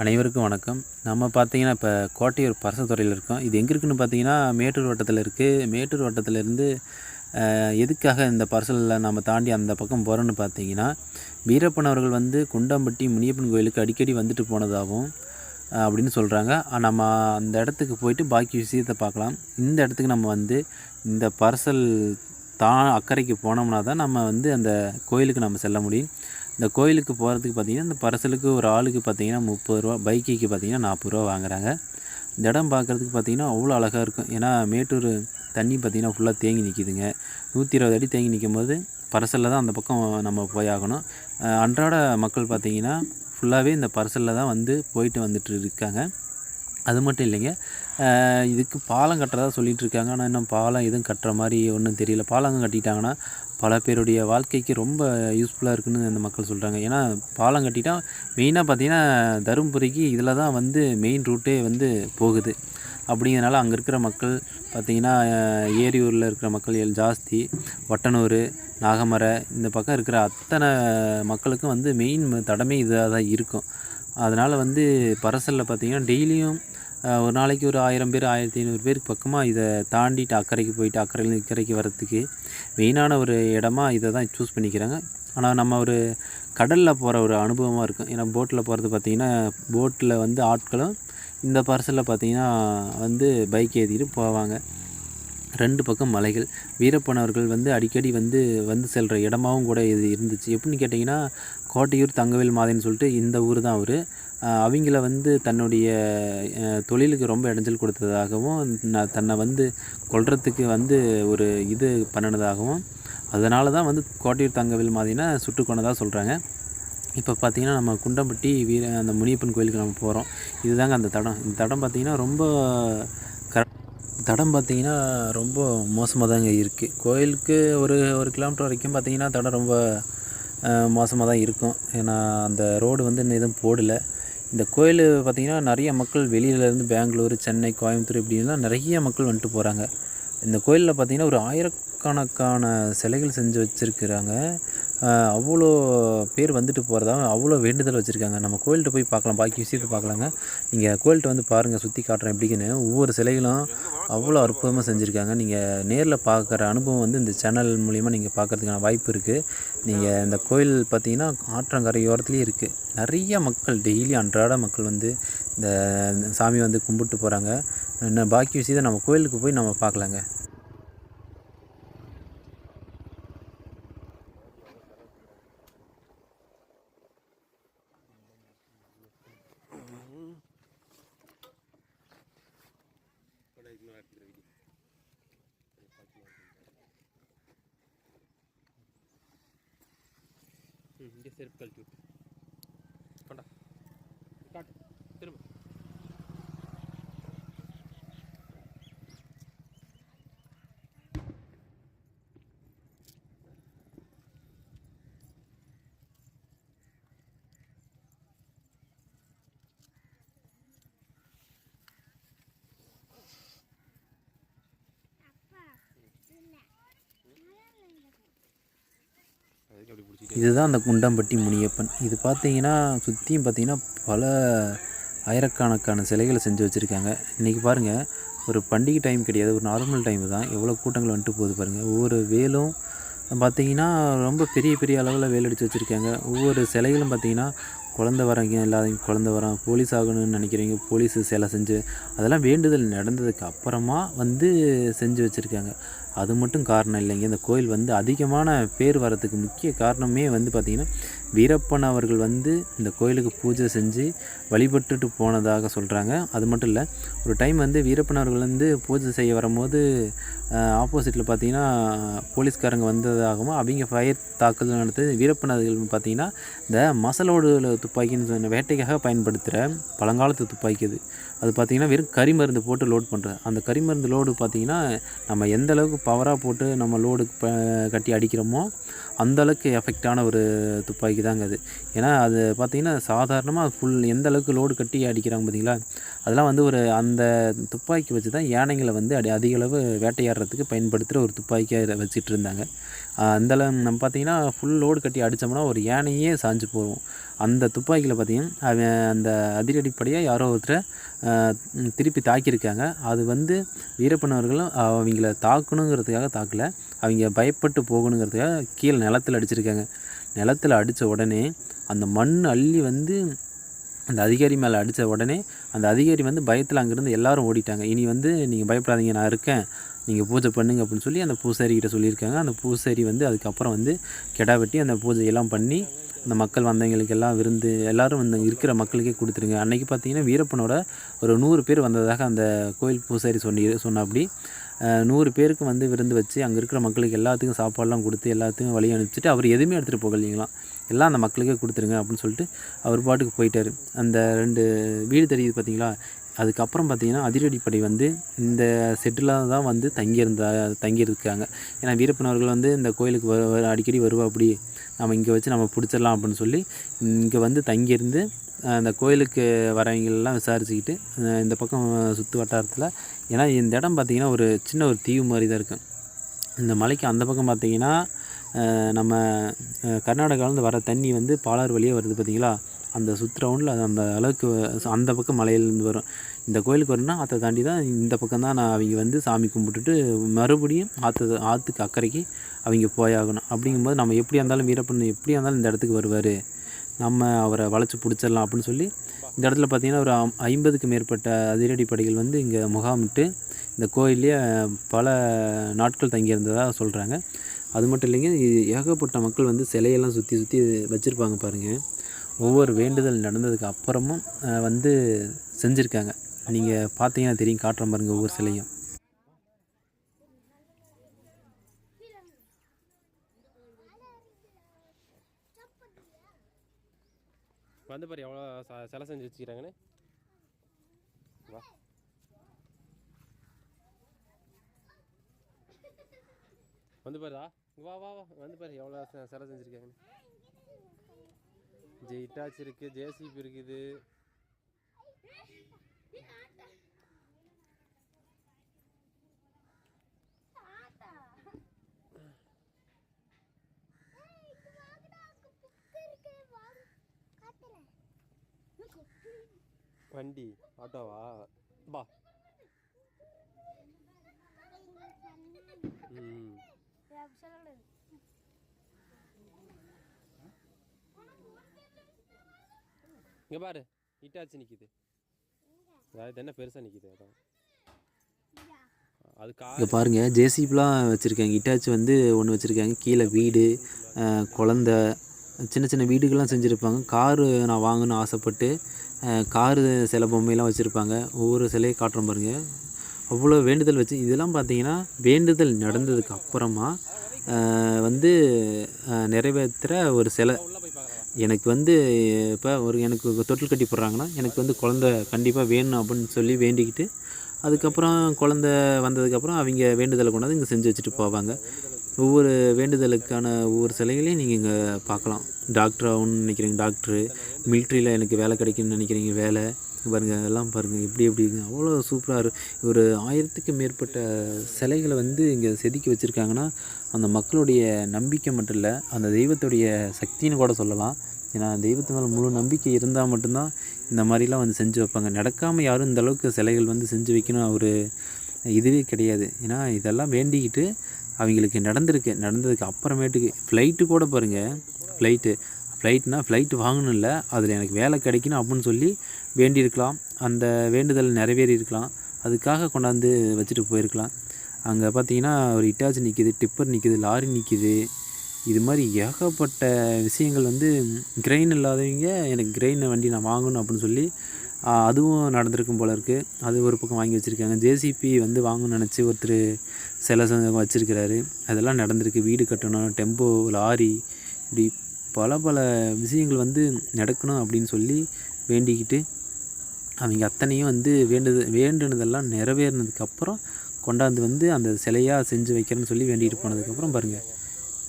அனைவருக்கும் வணக்கம். நம்ம பார்த்தீங்கன்னா, இப்போ கோட்டையூர் பரசத்துறையில இருக்கோம். இது எங்கே இருக்குன்னு பார்த்தீங்கன்னா, மேட்டூர் வட்டத்தில் இருக்குது. மேட்டூர் வட்டத்திலேருந்து எதுக்காக இந்த பரசலில் நம்ம தாண்டி அந்த பக்கம் போகிறோன்னு பார்த்தீங்கன்னா, வீரப்பன் அவர்கள் வந்து குண்டம்பட்டி முனியப்பன் கோயிலுக்கு அடிக்கடி வந்துட்டு போனதாகவும் அப்படின்னு சொல்கிறாங்க. நம்ம அந்த இடத்துக்கு போயிட்டு பாக்கி விஷயத்தை பார்க்கலாம். இந்த இடத்துக்கு நம்ம வந்து இந்த பரசல் அக்கறைக்கு போனோம்னா தான் நம்ம வந்து அந்த கோயிலுக்கு நம்ம செல்ல முடியும். இந்த கோயிலுக்கு போகிறதுக்கு பார்த்திங்கன்னா, இந்த பரசலுக்கு ஒரு ஆளுக்கு பார்த்திங்கன்னா ரூ. 30, பைக்குக்கு பார்த்திங்கன்னா ரூ. 40 வாங்குறாங்க. இந்த இடம் பார்க்குறதுக்கு பார்த்திங்கன்னா அவ்வளோ அழகாக இருக்கும். ஏன்னா மேட்டூர் தண்ணி பார்த்திங்கன்னா ஃபுல்லாக தேங்கி நிற்கிதுங்க. 120 அடி தேங்கி நிற்கும்போது பரசலில் தான் அந்த பக்கம் நம்ம போய் ஆகணும். அன்றாட மக்கள் பார்த்திங்கன்னா ஃபுல்லாகவே இந்த பரசலில் தான் வந்து போயிட்டு வந்துட்டு இருக்காங்க. அது மட்டும் இல்லைங்க, இதுக்கு பாலம் கட்டுறதா சொல்லிகிட்டு இருக்காங்க. ஆனால் இன்னும் பாலம் எதுவும் கட்டுற மாதிரி ஒன்றும் தெரியல. பாலம் கட்டிட்டாங்கன்னா பல பேருடைய வாழ்க்கைக்கு ரொம்ப யூஸ்ஃபுல்லாக இருக்குதுன்னு அந்த மக்கள் சொல்கிறாங்க. ஏன்னா பாலம் கட்டிட்டா மெயினாக பார்த்திங்கன்னா தருமபுரிக்கு இதில் தான் வந்து மெயின் ரூட்டே வந்து போகுது. அப்படிங்கிறனால அங்கே இருக்கிற மக்கள் பார்த்திங்கன்னா ஏரியூரில் இருக்கிற மக்கள் ஜாஸ்தி, ஒட்டனூர், நாகமரை இந்த பக்கம் இருக்கிற அத்தனை மக்களுக்கும் வந்து மெயின் தடமே இதாக தான் இருக்கும். அதனால் வந்து பரசலில் பார்த்திங்கன்னா டெய்லியும் ஒரு நாளைக்கு ஒரு 1000 பேர் 1500 பேருக்கு பக்கமாக இதை தாண்டிட்டு அக்கறைக்கு போயிட்டு அக்கறையிலேருந்து இக்கரைக்கு வரத்துக்கு மெயினான ஒரு இடமா இதை தான் சூஸ் பண்ணிக்கிறாங்க. ஆனால் நம்ம ஒரு கடலில் போகிற ஒரு அனுபவமாக இருக்கும். ஏன்னா போட்டில் போகிறது பார்த்திங்கன்னா போட்டில் வந்து ஆட்களும் இந்த பரசலில் பார்த்திங்கன்னா வந்து பைக் ஏற்றிட்டு போவாங்க. 2 பக்கம் மலைகள். வீரப்பன் அவர்கள் வந்து அடிக்கடி வந்து செல்கிற இடமாகவும் கூட இது இருந்துச்சு. எப்படின்னு கேட்டிங்கன்னா, கோட்டையூர் தங்கவேல் மாதைன்னு சொல்லிட்டு இந்த ஊர் தான் அவர். அவங்கள வந்து தன்னுடைய தொழிலுக்கு ரொம்ப இடைஞ்சல் கொடுத்ததாகவும், தன்னை வந்து கொல்றதுக்கு வந்து ஒரு இது பண்ணினதாகவும், அதனால தான் வந்து கோட்டையூர் தங்கவேல் மாதினா சுட்டு கொண்டதாக சொல்கிறாங்க. இப்போ பார்த்திங்கன்னா நம்ம குண்டம்பட்டி அந்த முனியப்பன் கோயிலுக்கு நம்ம போகிறோம். இதுதாங்க அந்த தடம். இந்த தடம் பார்த்திங்கன்னா ரொம்ப தடம் பார்த்திங்கன்னா ரொம்ப மோசமாக தாங்க இருக்குது. கோயிலுக்கு ஒரு 1 கிலோமீட்டர் வரைக்கும் பார்த்திங்கன்னா தடம் ரொம்ப மோசமாக தான் இருக்கும். ஏன்னா அந்த ரோடு வந்து இன்னும் எதுவும் போடலை. இந்த கோயில் பார்த்திங்கன்னா நிறைய மக்கள் வெளியிலேருந்து பெங்களூர், சென்னை, கோயம்புத்தூர் இப்படிலாம் நிறைய மக்கள் வந்துட்டு போகிறாங்க. இந்த கோயிலில் பார்த்திங்கன்னா ஒரு 1000கணக்கான சிலைகள் செஞ்சு வச்சுருக்குறாங்க. அவ்வளோ பேர் வந்துட்டு போகிறதாகவும் அவ்வளோ வேண்டுதல் வச்சுருக்காங்க. நம்ம கோயில்கிட்ட போய் பார்க்கலாம், பாக்கி விஷயத்தை பார்க்கலாங்க. நீங்கள் கோயில்கிட்ட வந்து பாருங்கள், சுற்றி காட்டுறேன் எப்படின்னு. ஒவ்வொரு சிலைகளும் அவ்வளோ அற்புதமாக செஞ்சுருக்காங்க. நீங்கள் நேரில் பார்க்குற அனுபவம் வந்து இந்த சேனல் மூலிமா நீங்கள் பார்க்குறதுக்கான வாய்ப்பு இருக்குது. நீங்கள் இந்த கோயில் பார்த்திங்கன்னா ஆற்றங்கரையோரத்துலேயே இருக்குது. நிறைய மக்கள் டெய்லி அன்றாட மக்கள் வந்து இந்த சாமி வந்து கும்பிட்டு போகிறாங்க. இன்னும் பாக்கி விஷயத்தை நம்ம கோயிலுக்கு போய் நம்ம பார்க்கலாங்க. இங்கே செருப்பு கழட்டி விட்டு கொண்டா காட்டு திரும்ப. இதுதான் அந்த குண்டம்பட்டி முனியப்பன். இது பார்த்திங்கன்னா சுற்றியும் பார்த்திங்கன்னா பல ஆயிரக்கணக்கான சிலைகளை செஞ்சு வச்சுருக்காங்க. இன்றைக்கி பாருங்கள், ஒரு பண்டிகை டைம் கிடையாது, ஒரு நார்மல் டைம் தான். எவ்வளோ கூட்டங்கள் வந்துட்டு போகுது பாருங்கள். ஒவ்வொரு வேலும் பார்த்திங்கன்னா ரொம்ப பெரிய பெரிய அளவில் வேல் அடித்து வச்சுருக்காங்க. ஒவ்வொரு சிலைகளும் பார்த்திங்கன்னா குழந்த வரங்க இல்லாதவங்க குழந்த வரோம், போலீஸ் ஆகணும்னு நினைக்கிறீங்க போலீஸு சிலை செஞ்சு அதெல்லாம் வேண்டுதல் நடந்ததுக்கு அப்புறமா வந்து செஞ்சு வச்சுருக்காங்க. அது மட்டும் காரணம் இல்லைங்க. இந்த கோயில் வந்து அதிகமான பேர் வரத்துக்கு முக்கிய காரணமே வந்து பார்த்திங்கன்னா வீரப்பன் அவர்கள் வந்து இந்த கோயிலுக்கு பூஜை செஞ்சு வழிபட்டுட்டு போனதாக சொல்கிறாங்க. அது மட்டும் இல்லை, ஒரு டைம் வந்து வீரப்பன் அவர்கள் வந்து பூஜை செய்ய வரும்போது ஆப்போசிட்டில் பார்த்திங்கன்னா போலீஸ்காரங்க வந்ததாகவும் அவங்க ஃபயர் தாக்குதல் நடத்து வீரப்பன் அவர்கள் பார்த்திங்கன்னா இந்த மசலோடு துப்பாக்கின்னு வேட்டைக்காக பயன்படுத்துகிற பழங்காலத்து துப்பாக்கி அது பார்த்திங்கன்னா வெறும் கரிமருந்து போட்டு லோட் பண்ணுறது. அந்த கரிமருந்து லோடு பார்த்திங்கன்னா நம்ம எந்த அளவுக்கு பவராக போட்டு நம்ம லோடு கட்டி அடிக்கிறோமோ அந்தளவுக்கு எஃபெக்டான ஒரு துப்பாக்கி துப்பாக்கி தாங்க அது. ஏன்னா அது பார்த்திங்கன்னா சாதாரணமாக ஃபுல் எந்த அளவுக்கு லோடு கட்டி அடிக்கிறாங்க பார்த்தீங்களா, அதெல்லாம் வந்து ஒரு அந்த துப்பாக்கி வச்சு தான் யானைகளை வந்து அதிக அளவு வேட்டையாடுறதுக்கு பயன்படுத்துகிற ஒரு துப்பாக்கியாக வச்சுட்டு இருந்தாங்க. அந்தளவு நம்ம பார்த்திங்கன்னா ஃபுல் லோடு கட்டி அடித்தோம்னா ஒரு யானையே சாஞ்சு போகும். அந்த துப்பாக்கியில் பார்த்திங்கன்னா அவன் அந்த அதிரடிப்படையாக யாரோ ஒருத்தரை திருப்பி தாக்கியிருக்காங்க. அது வந்து வீரப்பனவர்களும் அவங்கள தாக்கணுங்கிறதுக்காக தாக்கலை, அவங்க பயப்பட்டு போகணுங்கிறதுக்காக கீழே நிலத்தில் அடிச்சிருக்காங்க. நிலத்தில் அடித்த உடனே அந்த மண் அள்ளி வந்து அந்த அதிகாரி மேலே அடித்த உடனே அந்த அதிகாரி வந்து பயத்தில் அங்கேருந்து எல்லோரும் ஓடிட்டாங்க. இனி வந்து நீங்கள் பயப்படாதீங்க, நான் இருக்கேன், நீங்கள் பூஜை பண்ணுங்க அப்படின்னு சொல்லி அந்த பூசாரிக்கிட்ட சொல்லியிருக்காங்க. அந்த பூசாரி வந்து அதுக்கப்புறம் வந்து கெடா வெட்டி அந்த பூஜையெல்லாம் பண்ணி அந்த மக்கள் வந்தவங்களுக்கு எல்லாம் விருந்து எல்லோரும் வந்து இருக்கிற மக்களுக்கே கொடுத்துருங்க. அன்றைக்கி பார்த்திங்கன்னா வீரப்பனோட ஒரு 100 பேர் வந்ததாக அந்த கோயில் பூசாரி சொன்னாப்படி 100 பேருக்கு வந்து விருந்து வச்சு அங்கே இருக்கிற மக்களுக்கு எல்லாத்துக்கும் சாப்பாடெலாம் கொடுத்து எல்லாத்துக்கும் வழி அனுப்பிச்சிட்டு அவர் எதுவுமே எடுத்துகிட்டு போகலைங்களாம். எல்லாம் அந்த மக்களுக்கே கொடுத்துருங்க அப்படின்னு சொல்லிட்டு அவர் பாட்டுக்கு போயிட்டார். அந்த 2 வீடு தெரியுது பார்த்திங்களா, அதுக்கப்புறம் பார்த்திங்கன்னா அதிரடிப்படை வந்து இந்த செட்டில் தான் வந்து தங்கியிருக்காங்க. ஏன்னா வீரப்பனவர்கள் வந்து இந்த கோயிலுக்கு அடிக்கடி வருவா, அப்படி நம்ம இங்கே வச்சு நம்ம பிடிச்சிடலாம் அப்படின்னு சொல்லி இங்கே வந்து தங்கியிருந்து அந்த கோயிலுக்கு வரவங்களெல்லாம் விசாரிச்சுக்கிட்டு இந்த பக்கம் சுற்று வட்டாரத்தில், ஏன்னா இந்த இடம் பார்த்திங்கன்னா ஒரு சின்ன ஒரு தீவு மாதிரி தான் இருக்கும். இந்த மலைக்கு அந்த பக்கம் பார்த்திங்கன்னா நம்ம கர்நாடகாவிலேருந்து வர தண்ணி வந்து பாலாறு வழியாக வருது பார்த்திங்களா, அந்த சுற்றுரவுண்டில் அது அந்த அளவுக்கு அந்த பக்கம் மலையிலேருந்து வரும். இந்த கோயிலுக்கு வரணும்னா ஆற்றை தாண்டி தான் இந்த பக்கம் தான் அவங்க வந்து சாமி கும்பிட்டுட்டு மறுபடியும் ஆற்றுக்கு அக்கறைக்கு அவங்க போயாகணும். அப்படிங்கும்போது நம்ம எப்படியா இருந்தாலும் வீரப்பன் எப்படியா இருந்தாலும் இந்த இடத்துக்கு வருவார், நம்ம அவரை வளைச்சி பிடிச்சிடலாம் அப்படின்னு சொல்லி இந்த இடத்துல பார்த்திங்கன்னா ஒரு 50க்கு மேற்பட்ட அதிரடி படைகள் வந்து இங்கே முகாமிட்டு இந்த கோயிலே பல நாட்கள் தங்கியிருந்ததாக சொல்கிறாங்க. அது மட்டும் இல்லைங்க, ஏகப்பட்ட மக்கள் வந்து சிலையெல்லாம் சுற்றி சுற்றி வச்சுருப்பாங்க பாருங்கள். ஒவ்வொரு வேண்டுதல் நடந்ததுக்கு அப்புறமும் வந்து செஞ்சுருக்காங்க. நீங்கள் பார்த்தீங்கன்னா தெரியும், காட்டுறேன் பாருங்கள் ஒவ்வொரு சிலையும். வந்து பாரு எவ்வளோ சிலை செஞ்சு வச்சுக்கிறாங்கன்னு. வா வந்து பாருதா, வா வா வா வந்து பாரு எவ்வளோ சிலை செஞ்சுருக்காங்கன்னு. இட்டாச்சி இருக்குது, ஜேசிபி இருக்குது. வண்டி ஆட்டோவா பா. இங்கே பாரு இட்டாச்சி நிற்கிது, அதாவது என்ன பெருசாக நிற்கிது. அதான் அது இங்கே பாருங்கள் ஜேசிபிலாம் வச்சுருக்காங்க. இட்டாச்சி வந்து ஒன்று வச்சுருக்காங்க. கீழே வீடு, குழந்த, சின்ன சின்ன வீடுகள்லாம் செஞ்சுருப்பாங்க. காரு நான் வாங்கணும்னு ஆசைப்பட்டு காரு சிலை பொம்மையெல்லாம் வச்சுருப்பாங்க. ஒவ்வொரு சிலையை காட்டுறோம் பாருங்கள். அவ்வளோ வேண்டுதல் வச்சு இதெல்லாம் பார்த்திங்கன்னா வேண்டுதல் நடந்ததுக்கு அப்புறமா வந்து நிறைவேற்றுற ஒரு சிலை. எனக்கு வந்து இப்போ எனக்கு தொட்டில் கட்டி போடுறாங்கன்னா எனக்கு வந்து குழந்த கண்டிப்பாக வேணும் அப்படின்னு சொல்லி வேண்டிக்கிட்டு அதுக்கப்புறம் குழந்த வந்ததுக்கப்புறம் அவங்க வேண்டுதலை கொண்டாந்து இங்கே செஞ்சு வச்சுட்டு போவாங்க. ஒவ்வொரு வேண்டுதலுக்கான ஒவ்வொரு சிலைகளையும் நீங்கள் இங்கே பார்க்கலாம். டாக்டர் ஆகணும்னு நினைக்கிறீங்க, டாக்டரு, மிலிட்ரியில் எனக்கு வேலை கிடைக்குன்னு நினைக்கிறீங்க, வேலை பாருங்கள். அதெல்லாம் பாருங்கள் எப்படி எப்படிங்க அவ்வளோ சூப்பராக ஒரு 1000க்கு மேற்பட்ட சிலைகளை வந்து இங்கே செதுக்கி வச்சுருக்காங்கன்னா அந்த மக்களுடைய நம்பிக்கை மட்டும் இல்லை, அந்த தெய்வத்துடைய சக்தின்னு கூட சொல்லலாம். ஏன்னா தெய்வத்து மேலே முழு நம்பிக்கை இருந்தால் மட்டும்தான் இந்த மாதிரிலாம் வந்து செஞ்சு வைப்பாங்க. நடக்காமல் யாரும் இந்தளவுக்கு சிலைகள் வந்து செஞ்சு வைக்கணும் ஒரு இதுவே கிடையாது. ஏன்னா இதெல்லாம் வேண்டிக்கிட்டு அவங்களுக்கு நடந்ததுக்கு அப்புறமேட்டுக்கு ஃப்ளைட்டு கூட பாருங்கள். ஃப்ளைட்டு வாங்கணும் இல்லை, அதில் எனக்கு வேலை கிடைக்கணும் அப்படின்னு சொல்லி வேண்டியிருக்கலாம். அந்த வேண்டுதல் நிறைவேறி இருக்கலாம், அதுக்காக கொண்டாந்து வச்சுட்டு போயிருக்கலாம். அங்கே பார்த்தீங்கன்னா ஒரு இட்டாச்சி நிற்கிது, டிப்பர் நிற்கிது, லாரி நிற்கிது. இது மாதிரி ஏகப்பட்ட விஷயங்கள் வந்து கிரெயின் இல்லாதவங்க எனக்கு கிரெயின் வண்டி நான் வாங்கணும் அப்படின்னு சொல்லி அதுவும் நடந்திருக்கும் போல இருக்குது. அது ஒரு பக்கம் வாங்கி வச்சுருக்காங்க. ஜேசிபி வந்து வாங்கணும்னு நினச்சி ஒருத்தர் சிலை வச்சுருக்கிறாரு. அதெல்லாம் நடந்திருக்கு. வீடு கட்டணும், டெம்போ, லாரி, இப்படி பல விஷயங்கள் வந்து நடக்கணும் அப்படின்னு சொல்லி வேண்டிக்கிட்டு அவங்க அத்தனையும் வந்து வேண்டுனதெல்லாம் நிறைவேறினதுக்கப்புறம் கொண்டாந்து வந்து அந்த சிலையாக செஞ்சு வைக்கிறேன்னு சொல்லி வேண்டிகிட்டு போனதுக்கப்புறம் பாருங்கள்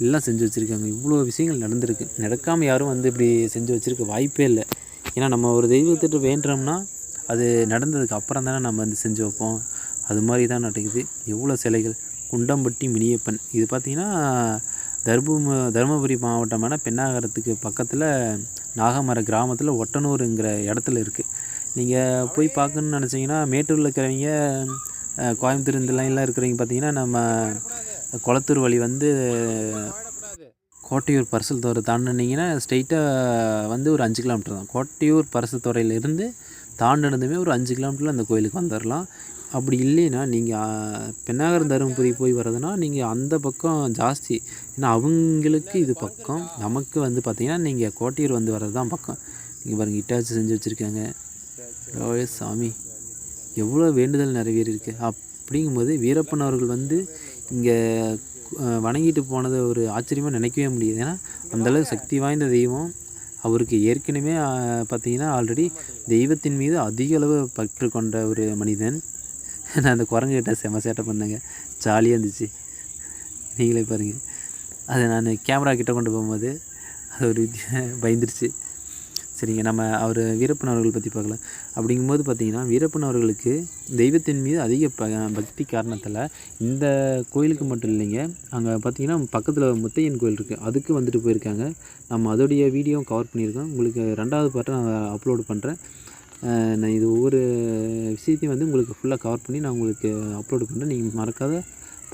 எல்லாம் செஞ்சு வச்சுருக்காங்க. இவ்வளோ விஷயங்கள் நடந்திருக்கு. நடக்காமல் யாரும் வந்து இப்படி செஞ்சு வச்சுருக்க வாய்ப்பே இல்லை. ஏன்னா நம்ம ஒரு தெய்வத்திட்ட வேண்டுறோம்னா அது நடந்ததுக்கு அப்புறம் தானே நம்ம வந்து செஞ்சு வைப்போம். அது மாதிரி தான் நடக்குது. எவ்வளோ சிலைகள். குண்டம்பட்டி மினியப்பன் இது பார்த்திங்கன்னா தருமபுரி மாவட்டமான பெண்ணாகரத்துக்கு பக்கத்தில் நாகமர கிராமத்தில் ஒட்டனூருங்கிற இடத்துல இருக்குது. நீங்கள் போய் பார்க்கணுன்னு நினச்சிங்கன்னா மேட்டூரில் இருக்கிறவங்க கோயம்புத்தூர் இந்த லைன்லாம் இருக்கிறவங்க பார்த்திங்கன்னா நம்ம குளத்தூர் வழி வந்து கோட்டையூர் பரிசல் துறை தாண்டினீங்கன்னா ஸ்ட்ரெயிட்டாக வந்து ஒரு 5 கிலோமீட்டர் தான். கோட்டையூர் பரிசல் துறையிலேருந்து தாண்டினதுமே ஒரு 5 கிலோமீட்டரில் அந்த கோயிலுக்கு வந்துடலாம். அப்படி இல்லைன்னா நீங்கள் பெண்ணாகரம் தருமபுரி போய் வர்றதுனா நீங்கள் அந்த பக்கம் ஜாஸ்தி. ஏன்னா அவங்களுக்கு இது பக்கம், நமக்கு வந்து பார்த்திங்கன்னா நீங்கள் கோட்டையூர் வந்து வர்றது தான் பக்கம். நீங்கள் பாருங்கள் இட்டாச்சி செஞ்சு வச்சுருக்காங்க. ஓ சாமி, எவ்வளோ வேண்டுதல் நிறைவேறியிருக்கு. அப்படிங்கும்போது வீரப்பன் அவர்கள் வந்து இங்கே வணங்கிட்டு போனதை ஒரு ஆச்சரியமாக நினைக்கவே முடியாது. ஏன்னா அந்தளவு சக்தி வாய்ந்த தெய்வம். அவருக்கு ஏற்கனவே பார்த்திங்கன்னா ஆல்ரெடி தெய்வத்தின் மீது அதிக அளவு பற்று கொண்ட ஒரு மனிதன். நான் அந்த குரங்குகிட்ட செம சேட்டை பண்ணேங்க, ஜாலியாக இருந்துச்சு. நீங்களே பாருங்கள். அதை நான் கேமரா கிட்டே கொண்டு போகும்போது அது ஒரு பயந்துருச்சு. சரிங்க, நம்ம அவர் வீரப்பன் அவர்கள் பற்றி பார்க்கலாம். அப்படிங்கும்போது பார்த்திங்கன்னா வீரப்பன் அவர்களுக்கு தெய்வத்தின் மீது அதிக பக்தி காரணத்தில் இந்த கோயிலுக்கு மட்டும் இல்லைங்க, அங்கே பார்த்திங்கன்னா பக்கத்தில் முத்தையன் கோயில் இருக்குது, அதுக்கு வந்துட்டு போயிருக்காங்க. நம்ம அதோடைய வீடியோ கவர் பண்ணியிருக்கோம். உங்களுக்கு 2வது பார்ட்டை நான் அப்லோடு பண்ணுறேன். நான் இது ஒவ்வொரு விஷயத்தையும் வந்து உங்களுக்கு ஃபுல்லாக கவர் பண்ணி நான் உங்களுக்கு அப்லோடு பண்ணுறேன். நீங்கள் மறக்காத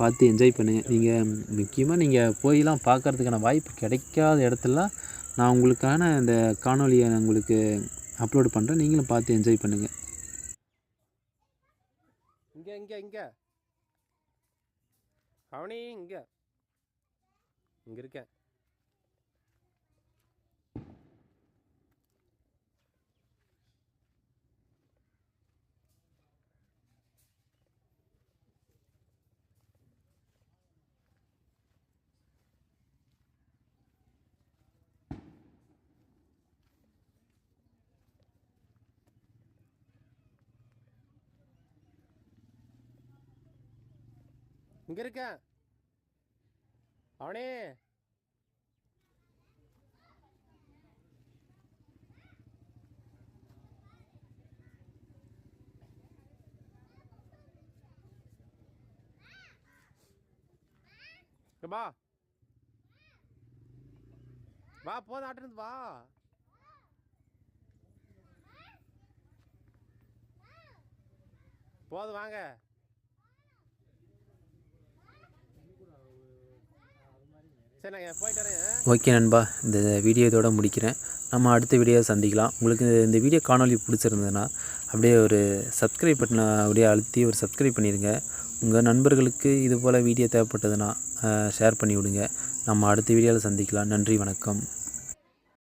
பார்த்து என்ஜாய் பண்ணுங்கள். நீங்கள் முக்கியமாக நீங்கள் போயெலாம் பார்க்குறதுக்கான வாய்ப்பு கிடைக்காத இடத்துலலாம் நான் உங்களுக்கான இந்த காணொலியை நான் உங்களுக்கு அப்லோடு பண்ணுறேன். நீங்களும் பார்த்து என்ஜாய் பண்ணுங்கள். இங்கே இங்கே இங்கே அவனே இங்கே இங்கே இருக்கேன். இங்கே இருக்கேன் அவனே. வா வா, போதும் ஆட்டிருந்து வா. போதும் வாங்க. சரி நான் போயிட்டு வரேன். ஓகே நண்பா, இந்த வீடியோ இதோட முடிக்கிறேன். நம்ம அடுத்த வீடியோ சந்திக்கலாம். உங்களுக்கு இந்த வீடியோ காணொலி பிடிச்சிருந்ததுன்னா அப்படியே ஒரு சப்ஸ்கிரைப் பட்டனை அப்படியே அழுத்தி ஒரு சப்ஸ்கிரைப் பண்ணிடுங்க. உங்கள் நண்பர்களுக்கு இது போல் வீடியோ தேவைப்பட்டதுன்னா ஷேர் பண்ணி விடுங்க. நம்ம அடுத்த வீடியோவில் சந்திக்கலாம். நன்றி, வணக்கம்.